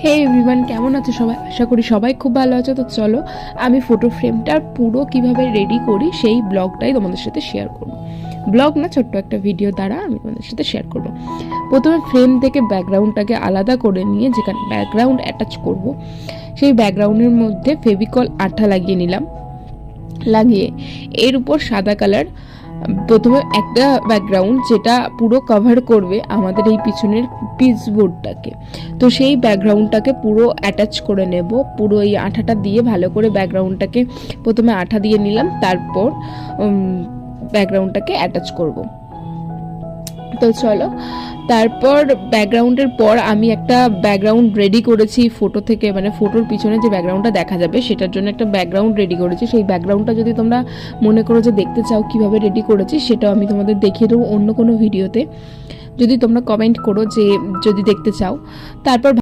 হে everyone, কেমন আছো সবাই? আশা করি সবাই খুব ভালো আছো। তো চলো আমি ফটো ফ্রেমটার পুরো কিভাবে রেডি করি সেই ব্লগটাই তোমাদের সাথে শেয়ার করব। ব্লগ না, ছোট্ট একটা ভিডিও দ্বারা আমি তোমাদের সাথে শেয়ার করব। প্রথমে ফ্রেম থেকে ব্যাকগ্রাউন্ডটাকে আলাদা করে নিয়ে যেখানে ব্যাকগ্রাউন্ড অ্যাটাচ করব সেই ব্যাকগ্রাউন্ডের মধ্যে ফেভিকল আঠা লাগিয়ে নিলাম। লাগিয়ে এর উপর সাদা কালার প্রথমে একটা ব্যাকগ্রাউন্ড যেটা পুরো কভার করবে আমাদের এই পিছনের পিচবোর্ডটাকে, তো সেই ব্যাকগ্রাউন্ডটাকে পুরো অ্যাটাচ করে নেব। পুরো এই আঠাটা দিয়ে ভালো করে ব্যাকগ্রাউন্ডটাকে প্রথমে আঠা দিয়ে নিলাম, তারপর ব্যাকগ্রাউন্ডটাকে অ্যাটাচ করব। তো চলো, তারপর ব্যাকগ্রাউন্ডের পর আমি একটা ব্যাকগ্রাউন্ড রেডি করেছি ফটো থেকে, মানে ফটোর পিছনে যে ব্যাকগ্রাউন্ডটা দেখা যাবে সেটার জন্য একটা ব্যাকগ্রাউন্ড রেডি করেছি। সেই ব্যাকগ্রাউন্ডটা যদি তোমরা মনে করো যে দেখতে চাও কিভাবে রেডি করেছি, সেটাও আমি তোমাদের দেখিয়ে দেবো অন্য কোনো ভিডিওতে, যদি তোমরা কমেন্ট করো যে যদি দেখতে চাও। তারপর